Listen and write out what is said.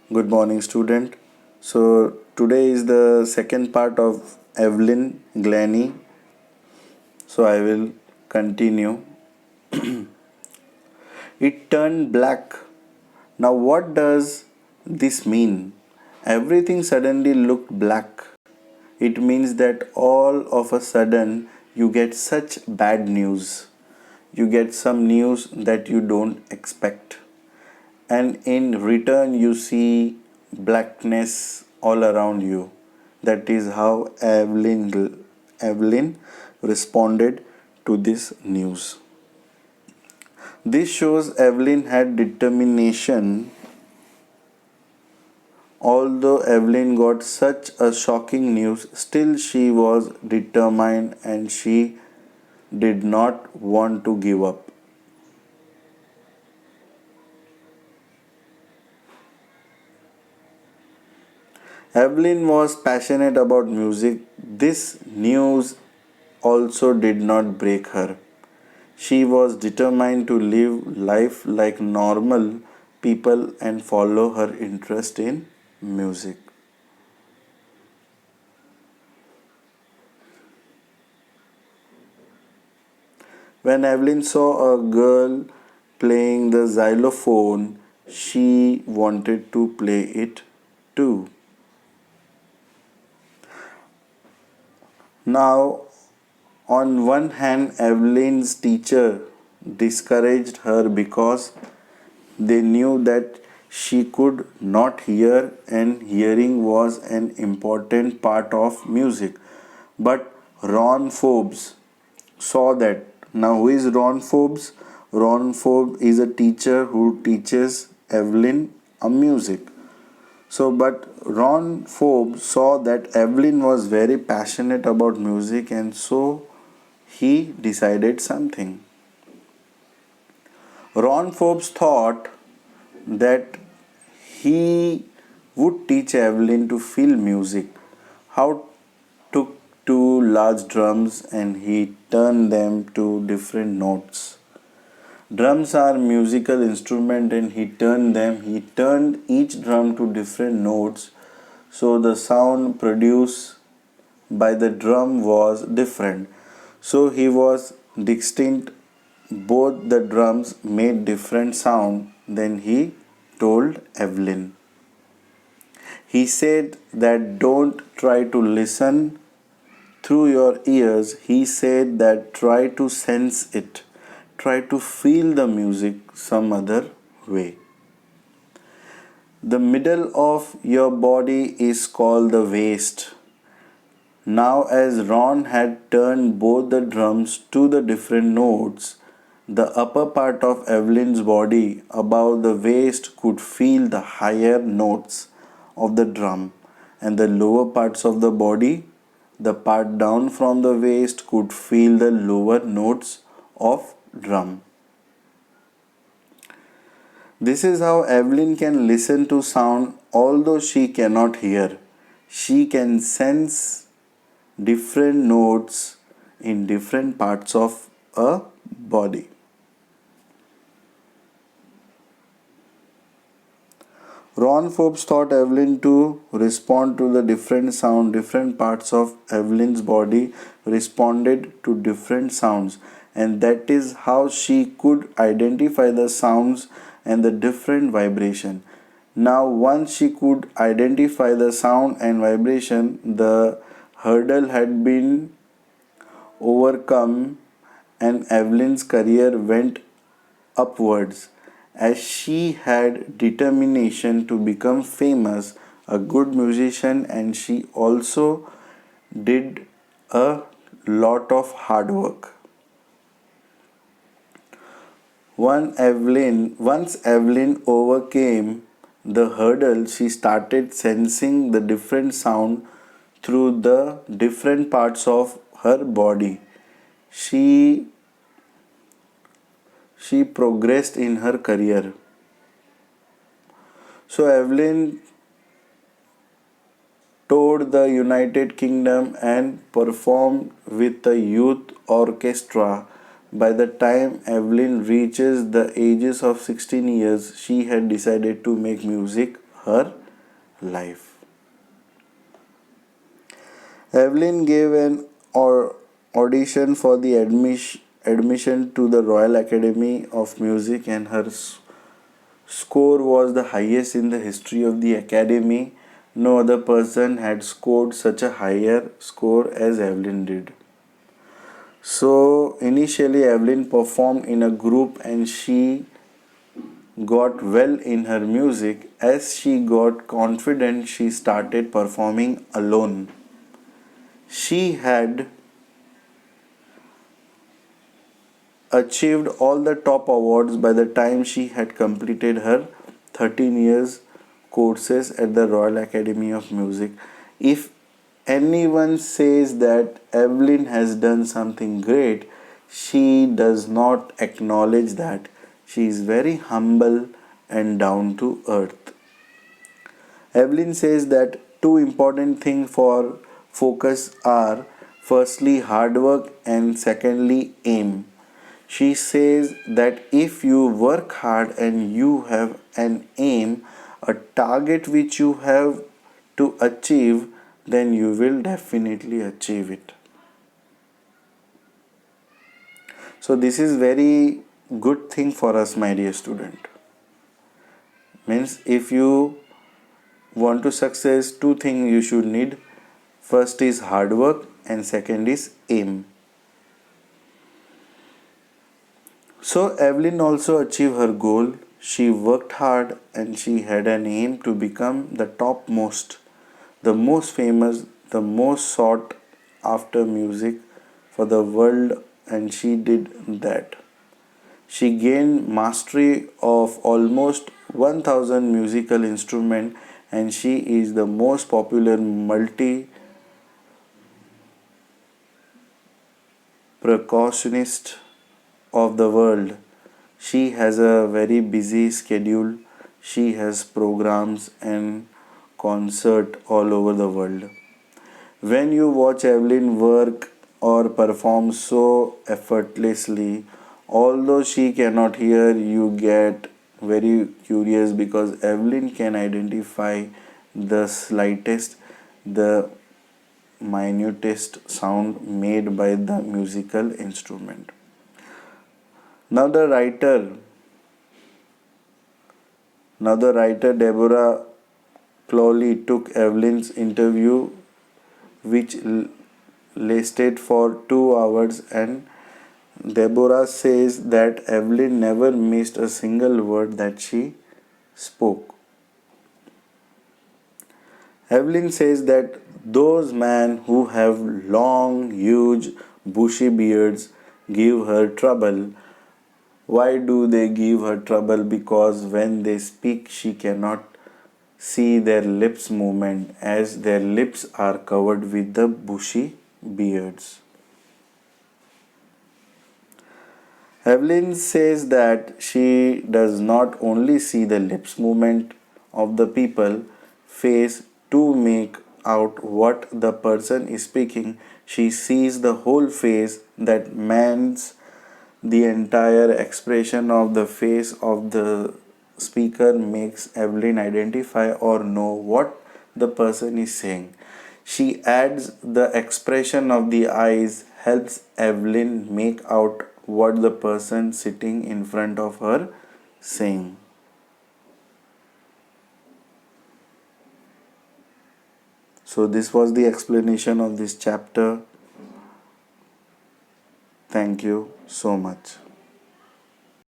Good morning, student. So, today is the second part of Evelyn Glennie. So, I will continue. It turned black. Now, what does this mean? Everything suddenly looked black. It means that all of a sudden you get such bad news. You get some news that you don't expect. And in return, you see blackness all around you. That is how Evelyn responded to this news. This shows Evelyn had determination. Although Evelyn got such a shocking news, still she was determined and she did not want to give up. Evelyn was passionate about music. This news also did not break her. She was determined to live life like normal people and follow her interest in music. When Evelyn saw a girl playing the xylophone, she wanted to play it too. Now, on one hand, Evelyn's teacher discouraged her because they knew that she could not hear and hearing was an important part of music. But Ron Forbes saw that. Now, who is Ron Forbes? Ron Forbes is a teacher who teaches Evelyn a music. But Ron Forbes saw that Evelyn was very passionate about music, and so he decided something. Ron Forbes thought that he would teach Evelyn to feel music, how took two large drums and he turned them to different notes. Drums are musical instrument and he turned each drum to different notes, so the sound produced by the drum was different. So he was distinct. Both the drums made different sound. Then he told Evelyn. He said that don't try to listen through your ears. He said that try to sense it. Try to feel the music some other way. The middle of your body is called the waist. Now, as Ron had turned both the drums to the different notes, the upper part of Evelyn's body above the waist could feel the higher notes of the drum, and the lower parts of the body, the part down from the waist, could feel the lower notes of drum. This is how Evelyn can listen to sound although she cannot hear. She can sense different notes in different parts of a body. Ron Forbes taught Evelyn to respond to the different sound. Different parts of Evelyn's body responded to different sounds, and that is how she could identify the sounds and the different vibration. Now, once she could identify the sound and vibration, the hurdle had been overcome, and Evelyn's career went upwards as she had determination to become famous, a good musician, and she also did a lot of hard work. Once Evelyn overcame the hurdle, she started sensing the different sound through the different parts of her body. She she progressed in her career. So Evelyn toured the United Kingdom and performed with a youth orchestra. By the time Evelyn reaches the ages of 16 years, she had decided to make music her life. Evelyn gave an audition for the admission to the Royal Academy of Music, and her score was the highest in the history of the Academy. No other person had scored such a higher score as Evelyn did. So initially Evelyn performed in a group and she got well in her music. As she got confident, she started performing alone. She had achieved all the top awards by the time she had completed her 13 years courses at the Royal Academy of Music. If anyone says that Evelyn has done something great, she does not acknowledge that. She is very humble and down to earth. Evelyn says that two important things for focus are firstly hard work and secondly aim. She says that if you work hard and you have an aim, a target which you have to achieve, then you will definitely achieve it. So this is very good thing for us, my dear student. Means if you want to success, two things you should need. First is hard work and second is aim. So Evelyn also achieved her goal. She worked hard and she had an aim to become the topmost, the most famous, the most sought after music for the world, and she did that. She gained mastery of almost 1000 musical instruments, and she is the most popular multi percussionist of the world. She has a very busy schedule. She has programs and concert all over the world. When you watch Evelyn work or perform so effortlessly, although she cannot hear, you get very curious because Evelyn can identify the slightest, the minutest sound made by the musical instrument. Now the writer Deborah Clowley took Evelyn's interview, which lasted for 2 hours, and Deborah says that Evelyn never missed a single word that she spoke. Evelyn says that those men who have long, huge, bushy beards give her trouble. Why do they give her trouble? Because when they speak, she cannot see their lips movement as their lips are covered with the bushy beards. Evelyn says that she does not only see the lips movement of the people face to make out what the person is speaking, she sees the whole face that means the entire expression of the face of the speaker makes Evelyn identify or know what the person is saying. She adds the expression of the eyes helps Evelyn make out what the person sitting in front of her saying. So this was the explanation of this chapter. Thank you so much.